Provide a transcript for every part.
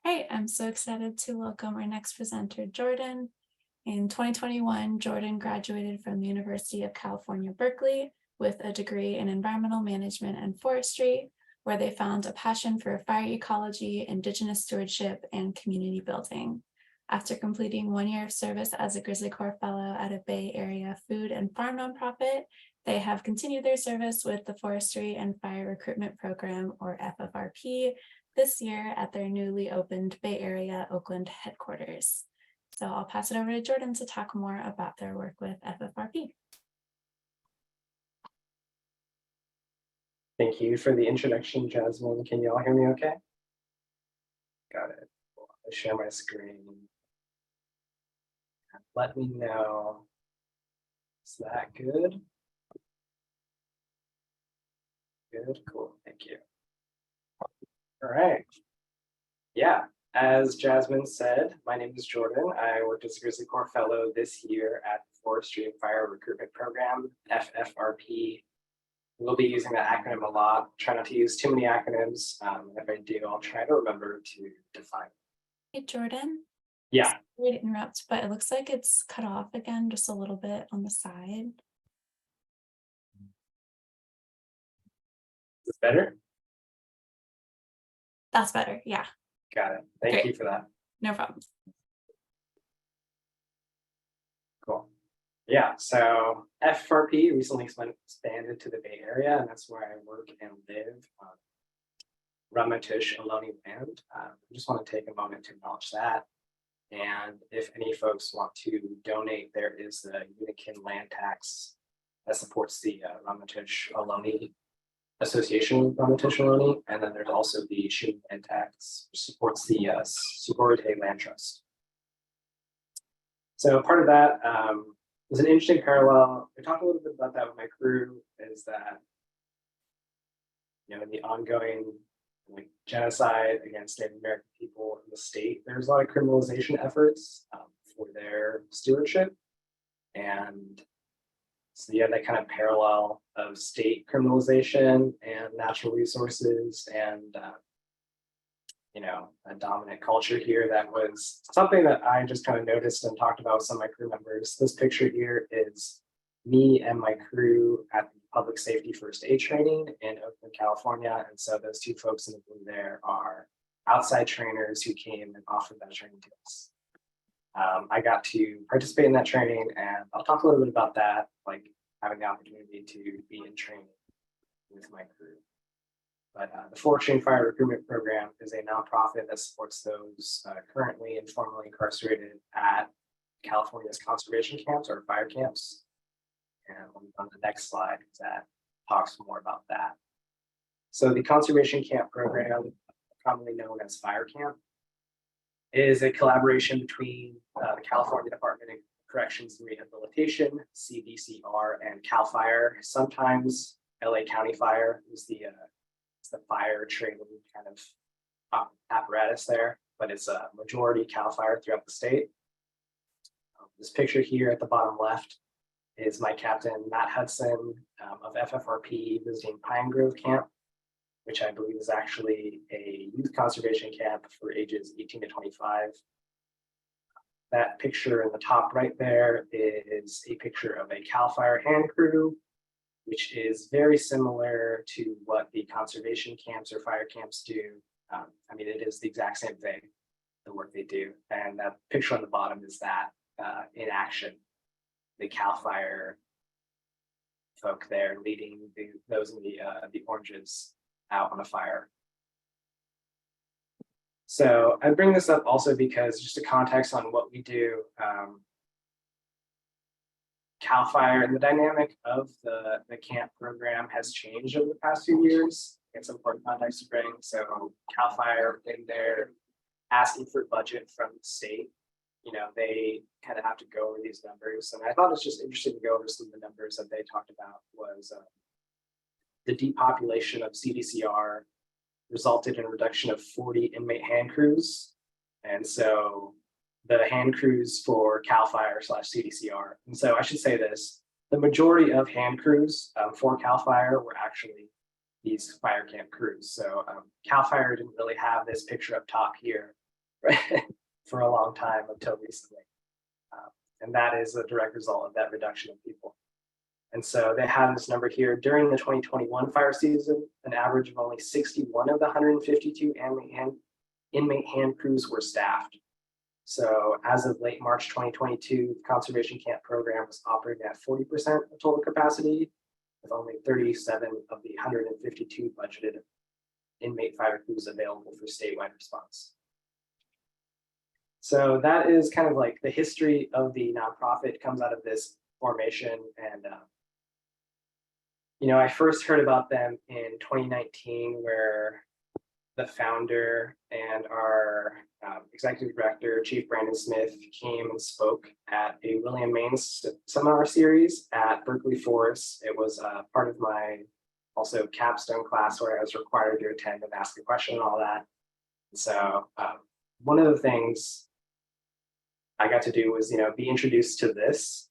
Hey, I'm so excited to welcome our next presenter, Jordan. In 2021, Jordan graduated from the University of California, Berkeley with a degree in environmental management and forestry, where they found a passion for fire ecology, indigenous stewardship, and community building. After completing 1 year of service as a GrizzlyCorps fellow at a Bay Area food and farm nonprofit, they have continued their service with the Forestry and Fire Recruitment Program, or FFRP, this year at their newly opened Bay Area Oakland headquarters. So I'll pass it over to Jordan to talk more about their work with FFRP. Thank you for the introduction, Jasmine. Can you all hear me okay? Got it. I'll share my screen. Let me know. Is that good? Good, cool, thank you. All right. Yeah, as Jasmine said, my name is Jordan. I worked as a GrizzlyCorps fellow this year at the Forestry and Fire Recruitment Program, FFRP. We'll be using that acronym a lot. Try not to use too many acronyms. If I do, I'll try to remember to define. Hey, Jordan. Yeah. Sorry to interrupt, but it looks like it's cut off again just a little bit on the side. Is this better? That's better, yeah. Got it. Thank you for that. No problem. Cool. Yeah, so FFRP recently expanded to the Bay Area, and that's where I work and live on Ramaytush Ohlone land. I just want to take a moment to acknowledge that. And if any folks want to donate, there is the Unikin land tax that supports the Ramaytush Ohlone Association, Ramaytush Ohlone, and then there's also the Shun land tax, which supports the Suborite Land Trust. So part of that was an interesting parallel. I talked a little bit about that with my crew, is that, in the ongoing genocide against Native American people in the state, there's a lot of criminalization efforts for their stewardship. And so you have that kind of parallel of state criminalization and natural resources and a dominant culture here. That was something that I just kind of noticed and talked about with some of my crew members. This picture here is me and my crew at the public safety first aid training in Oakland, California. And so those two folks in the blue there are outside trainers who came and offered that training to us. I got to participate in that training, and I'll talk a little bit about that, like having the opportunity to be in training with my crew. But the Forestry and Fire Recruitment Program is a nonprofit that supports those currently and formerly incarcerated at California's conservation camps or fire camps. And on the next slide, that talks more about that. So the conservation camp program, commonly known as Fire Camp, is a collaboration between the California Department of Corrections and Rehabilitation, CDCR, and CAL FIRE. Sometimes LA County Fire is the fire training kind of apparatus there, but it's a majority CAL FIRE throughout the state. This picture here at the bottom left is my captain, Matt Hudson, of FFRP, visiting Pine Grove Camp, which I believe is actually a youth conservation camp for ages 18 to 25. That picture in the top right there is a picture of a CAL FIRE hand crew, which is very similar to what the conservation camps or fire camps do. It is the exact same thing, the work they do. And that picture on the bottom is that in action, the CAL FIRE folk there leading those in the oranges out on a fire. So I bring this up also because just a context on what we do. CAL FIRE and the dynamic of the camp program has changed over the past few years. It's important context to bring. So CAL FIRE, in their asking for budget from the state, they kind of have to go over these numbers. And I thought it's just interesting to go over some of the numbers that they talked about. Was the depopulation of CDCR resulted in a reduction of 40 inmate hand crews. And so the hand crews for CAL FIRE / CDCR. And so I should say this, the majority of hand crews for CAL FIRE were actually these fire camp crews. So CAL FIRE didn't really have this picture up top here for a long time until recently. And that is a direct result of that reduction of people. And so they have this number here during the 2021 fire season, an average of only 61 of the 152 inmate hand crews were staffed. So as of late March 2022, the conservation camp program was operating at 40% of total capacity, with only 37 of the 152 budgeted inmate fire crews available for statewide response. So that is kind of like the history of the nonprofit. Comes out of this formation. And I first heard about them in 2019, where the founder and our executive director, Chief Brandon Smith, came and spoke at a William Maines seminar series at Berkeley Forest. It was part of my also capstone class where I was required to attend and ask a question and all that. And so one of the things I got to do was, be introduced to this.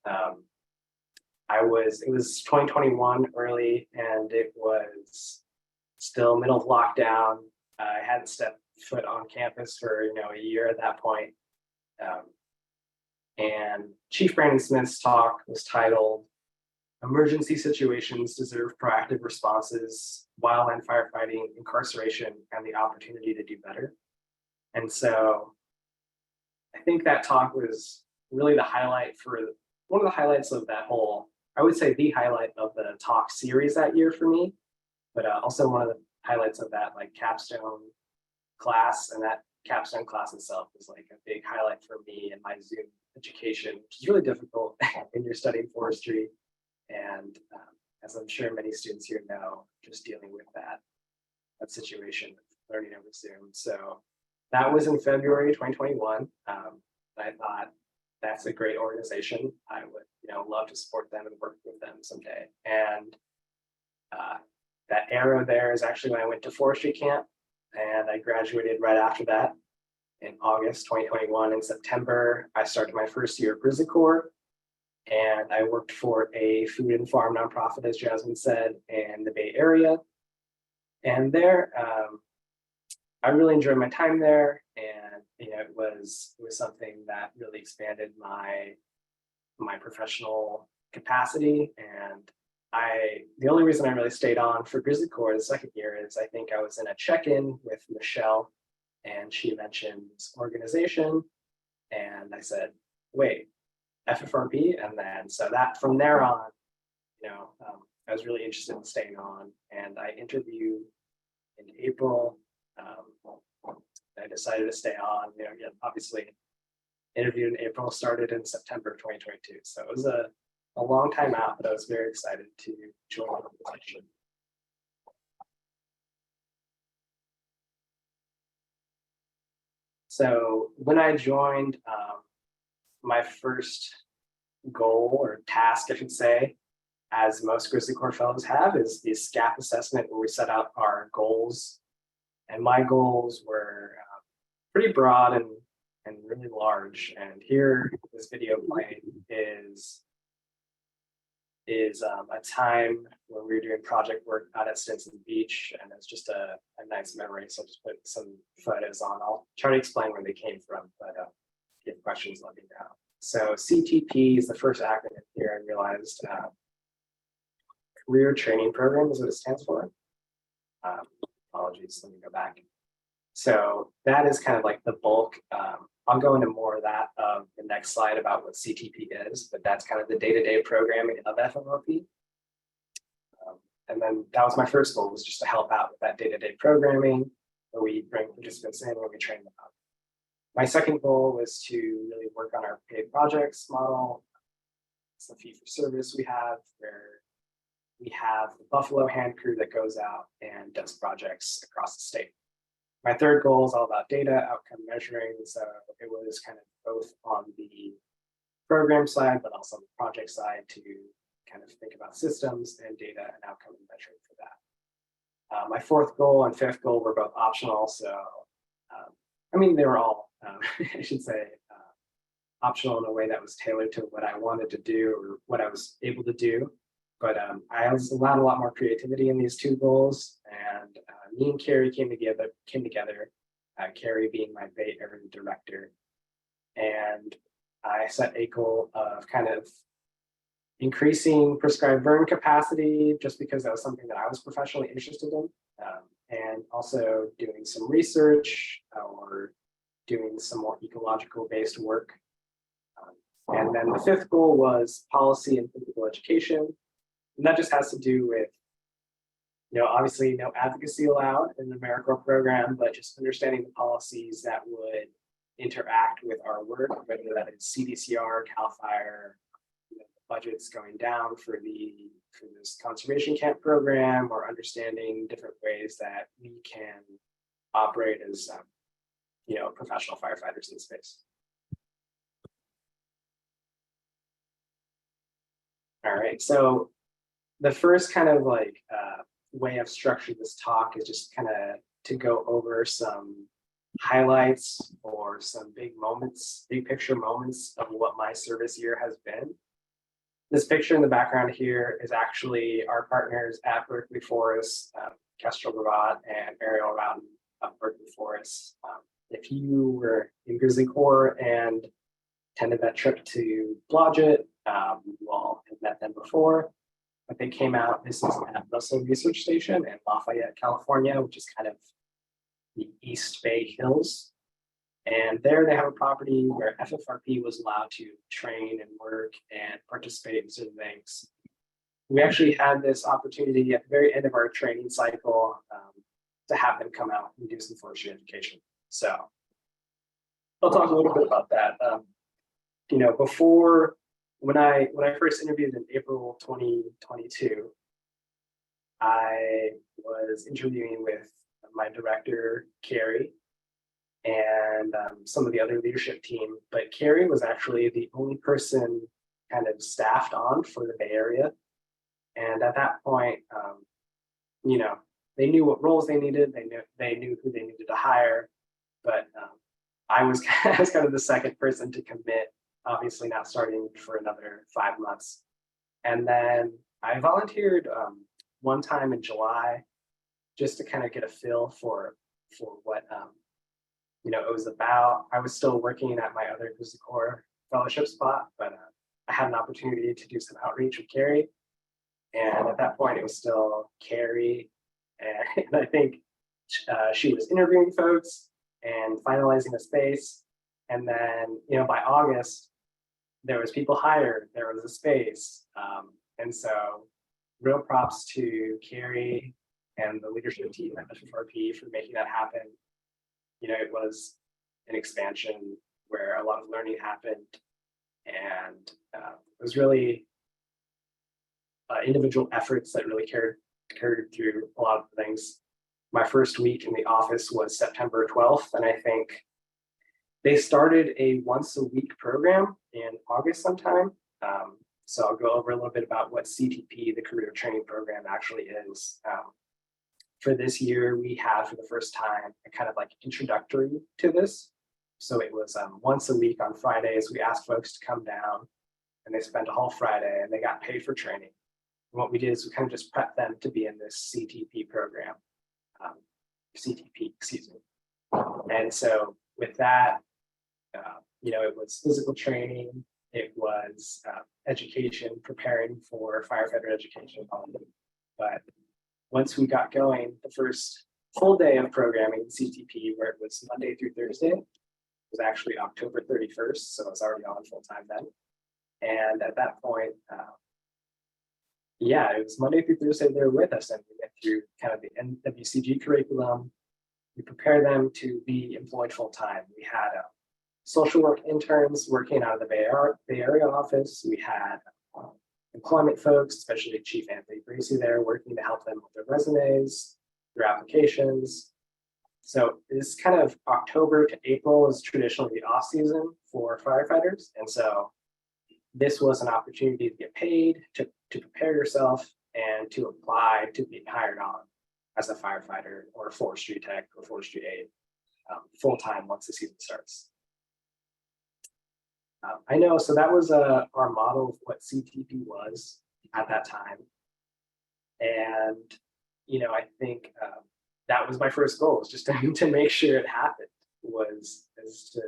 It was 2021 early, and it was still middle of lockdown. I hadn't stepped foot on campus for, a year at that point. And Chief Brandon Smith's talk was titled, "Emergency Situations Deserve Proactive Responses, Wildland Firefighting, Incarceration, and the Opportunity to Do Better." And so I think that talk was really one of the highlights of that whole, I would say the highlight of the talk series that year for me, but also one of the highlights of that capstone class. And that capstone class itself was like a big highlight for me in my Zoom education, which is really difficult when you're studying forestry. And as I'm sure many students here know, just dealing with that situation, learning over Zoom. So that was in February 2021. I thought that's a great organization. I would, love to support them and work with them someday. And that arrow there is actually when I went to forestry camp, and I graduated right after that in August 2021. In September, I started my first year at GrizzlyCorps, and I worked for a food and farm nonprofit, as Jasmine said, in the Bay Area. And there, I really enjoyed my time there, and it was something that really expanded my professional capacity. And the only reason I really stayed on for GrizzlyCorps the second year is I think I was in a check-in with Michelle, and she mentioned this organization, and I said, "Wait, FFRP?" And then so that from there on, I was really interested in staying on, and I interviewed in April. I decided to stay on. Obviously, interviewed in April, started in September 2022. So it was a long time out, but I was very excited to join the organization. So when I joined, my first goal or task, I should say, as most GrizzlyCorps fellows have, is the SCAP assessment, where we set out our goals. And my goals were pretty broad and really large. And here, this video playing is a time when we were doing project work out at Stinson Beach, and it's just a nice memory. So I'll just put some photos on. I'll try to explain where they came from, but if you have questions, let me know. So CTP is the first acronym here. I realized Career Training Program is what it stands for. Apologies, let me go back. So that is kind of like the bulk. I'll go into more of that the next slide about what CTP is, but that's kind of the day-to-day programming of FFRP. And then that was my first goal, was just to help out with that day-to-day programming, where we bring participants in, where we train them up. My second goal was to really work on our paid projects model. It's the fee-for-service we have, where we have the Buffalo hand crew that goes out and does projects across the state. My third goal is all about data outcome measuring. So it was kind of both on the program side, but also on the project side, to kind of think about systems and data and outcome measuring for that. My fourth goal and fifth goal were both optional. So, they were all, I should say, optional in a way that was tailored to what I wanted to do or what I was able to do. But I was allowed a lot more creativity in these two goals, and me and Carrie came together Carrie being my Bay Area director. And I set a goal of kind of increasing prescribed burn capacity just because that was something that I was professionally interested in, and also doing some research or doing some more ecological based work. And then the fifth goal was policy and physical education. And that just has to do with, obviously no advocacy allowed in the AmeriCorps program, but just understanding the policies that would interact with our work, whether that is CDCR, CAL FIRE, budgets going down for this conservation camp program, or understanding different ways that we can operate as professional firefighters in space. All right, so the first kind of way I've structured this talk is just kind of to go over some highlights or some big picture moments of what my service year has been. This picture in the background here is actually our partners at Berkeley Forest, Kestrel Ravat and Ariel Rowden of Berkeley Forest. If you were in GrizzlyCorps and attended that trip to Blodgett, you all have met them before, but they came out. This is at Russell Research Station in Lafayette, California, which is kind of the East Bay Hills. And there they have a property where FFRP was allowed to train and work and participate in certain things. We actually had this opportunity at the very end of our training cycle to have them come out and do some forestry education. So I'll talk a little bit about that. Before, when I first interviewed in April 2022, I was interviewing with my director, Carrie, and some of the other leadership team, but Carrie was actually the only person kind of staffed on for the Bay Area. And at that point, they knew what roles they needed, they knew who they needed to hire, but I was kind of the second person to commit, obviously not starting for another 5 months. And then I volunteered one time in July just to kind of get a feel for what it was about. I was still working at my other GrizzlyCorps fellowship spot, but I had an opportunity to do some outreach with Carrie. And at that point, it was still Carrie. And I think she was interviewing folks and finalizing a space. And then, by August, there was people hired, there was a space. And so real props to Carrie and the leadership team at FFRP for making that happen. It was an expansion where a lot of learning happened, and it was really individual efforts that really carried through a lot of things. My first week in the office was September 12th, and I think they started a once a week program in August sometime. So I'll go over a little bit about what CTP, the career training program, actually is. For this year, we had for the first time a kind of introductory to this. So it was once a week on Fridays. We asked folks to come down, and they spent a whole Friday, and they got paid for training. And what we did is we kind of just prepped them to be in this CTP program, CTP, excuse me. And so with that, it was physical training, it was education, preparing for firefighter education. But once we got going, the first full day of programming CTP, where it was Monday through Thursday, was actually October 31st, so I was already on full time then. And at that point, it was Monday through Thursday they were with us, and we went through kind of the NWCG curriculum. We prepared them to be employed full time. We had social work interns working out of the Bay Area office. We had employment folks, especially Chief Anthony Bracey there, working to help them with their resumes, their applications. So this kind of October to April is traditionally the off season for firefighters. And so this was an opportunity to get paid, to prepare yourself, and to apply to be hired on as a firefighter or a forestry tech or forestry aide full-time once the season starts. I know, so that was our model of what CTP was at that time. And, I think that was my first goal, was just to make sure it happened, was to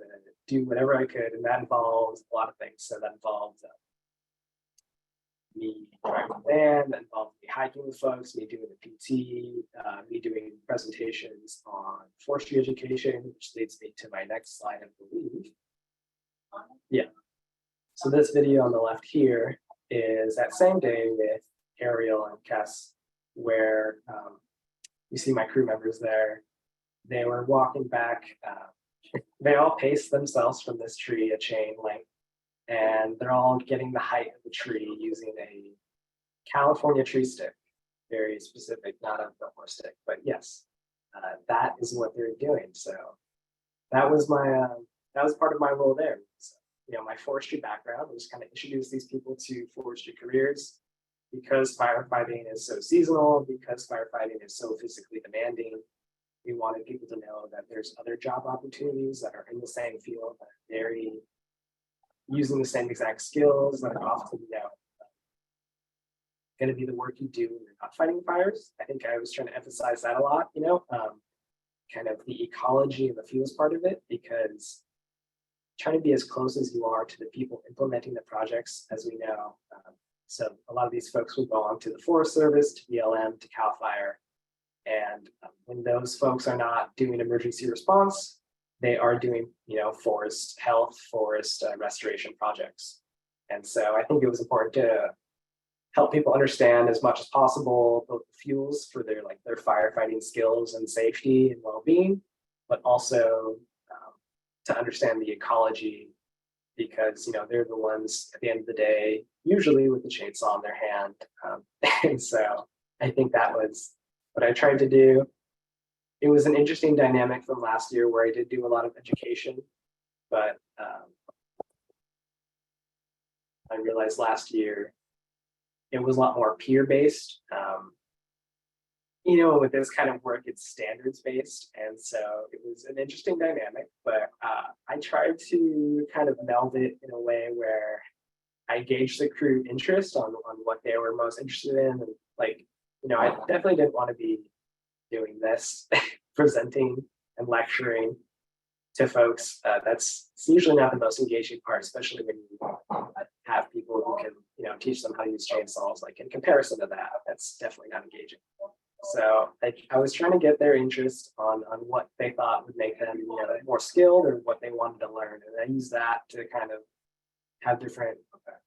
do whatever I could. And that involved a lot of things. So that involved me driving the van, that involved me hiking with folks, me doing the PT, me doing presentations on forestry education, which leads me to my next slide, I believe. Yeah. So this video on the left here is that same day with Ariel and Kess, where you see my crew members there. They were walking back. They all paced themselves from this tree a chain length, and they're all getting the height of the tree using a California tree stick, very specific, not a Fillmore stick, but yes, that is what they're doing. So that was my that was part of my role there. So, you know, my forestry background was kind of introduce these people to forestry careers, because firefighting is so seasonal, because firefighting is so physically demanding. We wanted people to know that there's other job opportunities that are in the same field, that are very using the same exact skills, that are often, you know, going to be the work you do when you're not fighting fires. I think I was trying to emphasize that a lot, you know, kind of the ecology and the fields part of it, because trying to be as close as you are to the people implementing the projects, as we know. So a lot of these folks will belong to the Forest Service, to BLM, to CAL FIRE. And when those folks are not doing emergency response, they are doing, you know, forest health, forest restoration projects. And so I think it was important to help people understand as much as possible both the fuels for their firefighting skills and safety and well-being, but also to understand the ecology, because, you know, they're the ones at the end of the day, usually with the chainsaw in their hand. And so I think that was what I tried to do. It was an interesting dynamic from last year where I did do a lot of education, but I realized last year it was a lot more peer-based. You know, with this kind of work, it's standards-based, and so it was an interesting dynamic, but I tried to kind of meld it in a way where I gauged the crew interest on what they were most interested in. And like, you know, I definitely didn't want to be doing this, presenting and lecturing to folks. That's usually not the most engaging part, especially when you have people who can, you know, teach them how to use chainsaws. Like, in comparison to that, that's definitely not engaging. So I was trying to get their interest on what they thought would make them, you know, more skilled, or what they wanted to learn. And I used that to kind of have different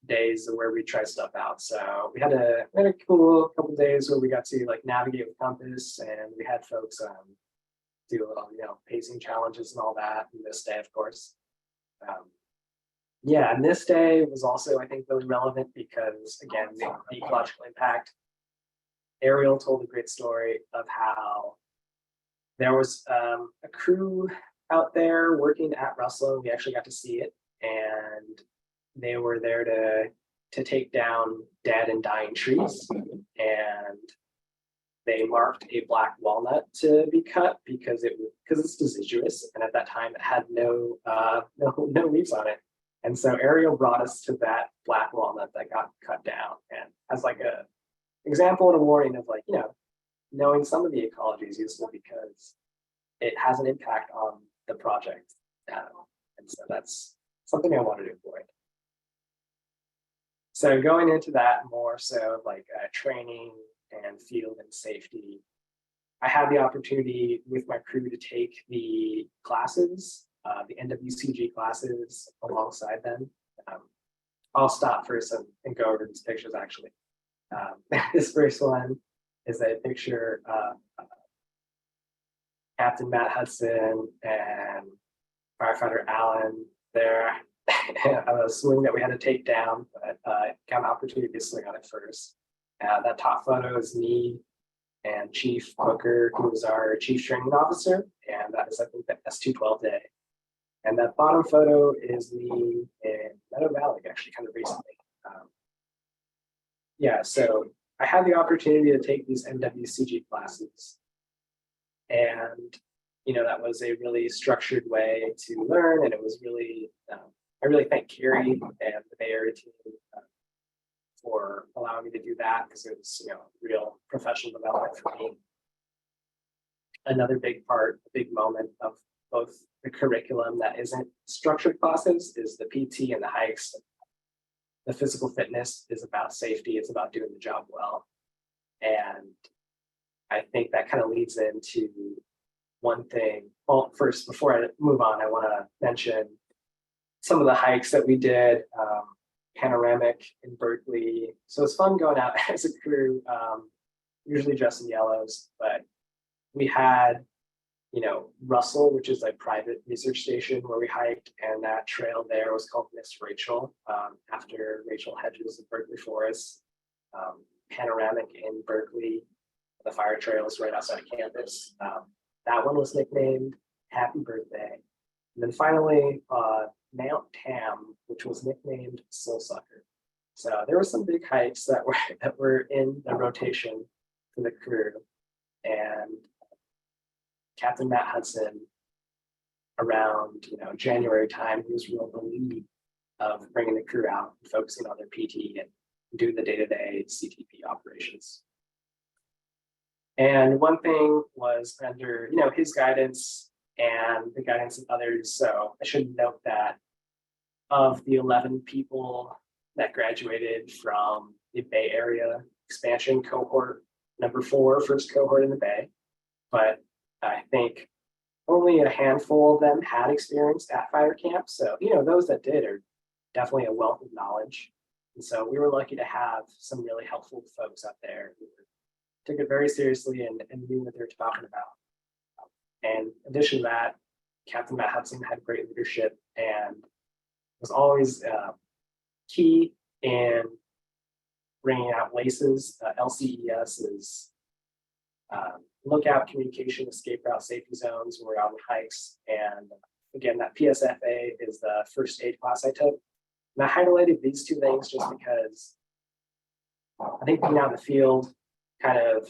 days where we try stuff out. So we had a cool couple of days where we got to like navigate with compass, and we had folks do a little, you know, pacing challenges and all that. And this day, of course. Yeah, and this day was also, I think, really relevant because, again, the ecological impact. Ariel told a great story of how there was a crew out there working at Russell. We actually got to see it, and they were there to take down dead and dying trees, and they marked a black walnut to be cut because it's deciduous, and at that time it had no leaves on it. And so Ariel brought us to that black walnut that got cut down, and as like a example and a warning of, like, you know, knowing some of the ecology is useful because it has an impact on the project. And so that's something I wanted to avoid. So going into that more so like training and field and safety, I had the opportunity with my crew to take the classes, the NWCG classes alongside them. I'll stop first and go over these pictures actually. This first one is a picture of Captain Matt Hudson and firefighter Allen there on a swing that we had to take down, but got an opportunity to swing on it first. That top photo is me and Chief Booker, who was our chief training officer, and that is, I think, the S212 day. And that bottom photo is me in Meadow Valley, actually, kind of recently. Yeah, so I had the opportunity to take these NWCG classes, and, you know, that was a really structured way to learn, and it was really, I really thank Carrie and the Bay Area team for allowing me to do that, because it was, you know, real professional development for me. another big part, a big moment of both the curriculum that isn't structured classes is the PT and the hikes. The physical fitness is about safety. It's about doing the job well. And I think that kind of leads into one thing. Well, first, before I move on, I want to mention some of the hikes that we did. Panoramic in Berkeley. So it's fun going out as a crew, usually dressed in yellows, but we had, Russell, which is a private research station where we hiked, and that trail there was called Miss Rachel, after Rachel Hedges of Berkeley Forest. Panoramic in Berkeley, the fire trails right outside of campus. That one was nicknamed Happy Birthday. And then finally, Mount Tam, which was nicknamed Soul Sucker. So there were some big hikes that were in the rotation for the crew. And Captain Matt Hudson, around January time, he was real the lead of bringing the crew out and focusing on their PT and doing the day-to-day CTP operations. And one thing was under his guidance and the guidance of others. So I should note that of the 11 people that graduated from the Bay Area expansion cohort, number 4, first cohort in the Bay, but I think only a handful of them had experience at fire camp. So, those that did are definitely a wealth of knowledge. And so we were lucky to have some really helpful folks up there who took it very seriously and knew what they were talking about. And in addition to that, Captain Matt Hudson had great leadership and was always key in bringing out LACEs. LCES is lookout, communication, escape route, safety zones when we're out on hikes. And again, that PSFA is the first aid class I took. And I highlighted these two things just because I think being out in the field kind of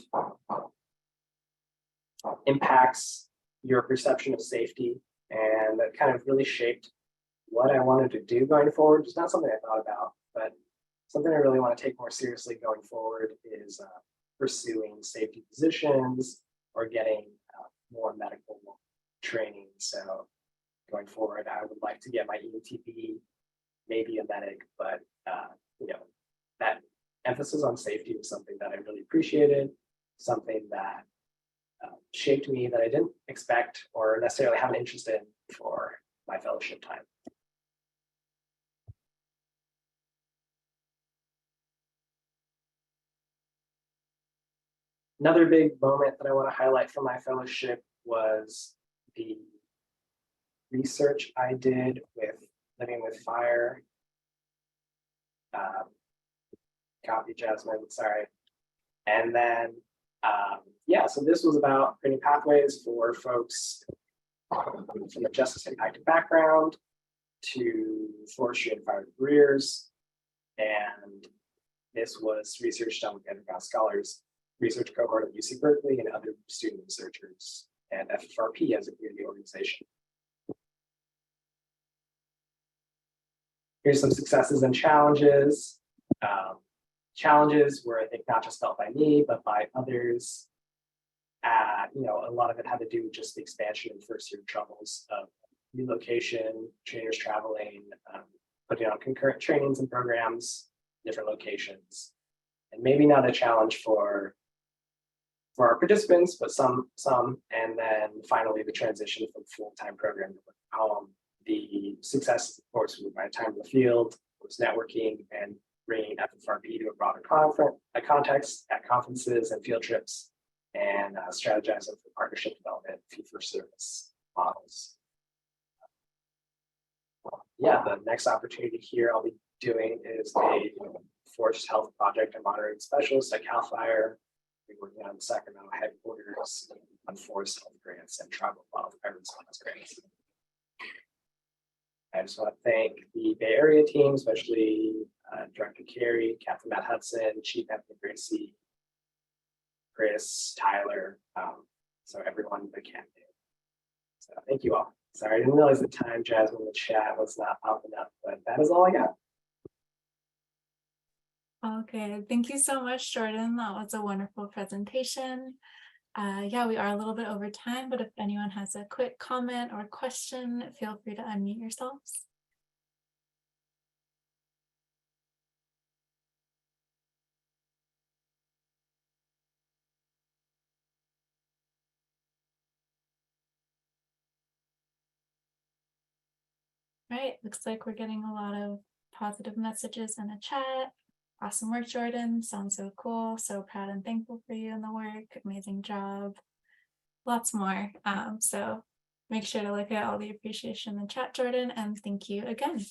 impacts your perception of safety, and that kind of really shaped what I wanted to do going forward. It's not something I thought about, but something I really want to take more seriously going forward is pursuing safety positions or getting more medical training. So going forward, I would like to get my EMTB, maybe a medic, but that emphasis on safety was something that I really appreciated, something that shaped me that I didn't expect or necessarily have an interest in for my fellowship time. Another big moment that I want to highlight from my fellowship was the research I did with Living with Fire. Copy, Jasmine, sorry. And then, so this was about creating pathways for folks from a justice impacted background to forestry and fire careers. And this was research done with underground scholars, research cohort at UC Berkeley and other student researchers, and FFRP as a community organization. Here's some successes and challenges. Challenges were, I think, not just felt by me, but by others. A lot of it had to do with just the expansion and first year troubles of relocation, trainers traveling, putting on concurrent trainings and programs, different locations. And maybe not a challenge for our participants, but some, and then finally the transition from full-time program to home. The success, of course, with my time in the field was networking and bringing FFRP to a broader context at conferences and field trips, and strategizing for partnership development, fee-for-service models. The next opportunity here I'll be doing is a forest health project and monitoring specialist at CAL FIRE. We're working on the Sacramento headquarters on forest health grants and tribal wildfire response grants. I just want to thank the Bay Area team, especially Director Carey, Captain Matt Hudson, Chief Anthony Gracie, Chris, Tyler, so everyone that can do. So thank you all. Sorry, I didn't realize the time, Jasmine, the chat was not popping up, but that is all I got. Okay, thank you so much, Jordan. That was a wonderful presentation. Yeah, we are a little bit over time, but if anyone has a quick comment or question, feel free to unmute yourselves. Right, looks like we're getting a lot of positive messages in the chat. Awesome work, Jordan. Sounds so cool. So proud and thankful for you and the work. Amazing job. Lots more. So make sure to look at all the appreciation in the chat, Jordan, and thank you again.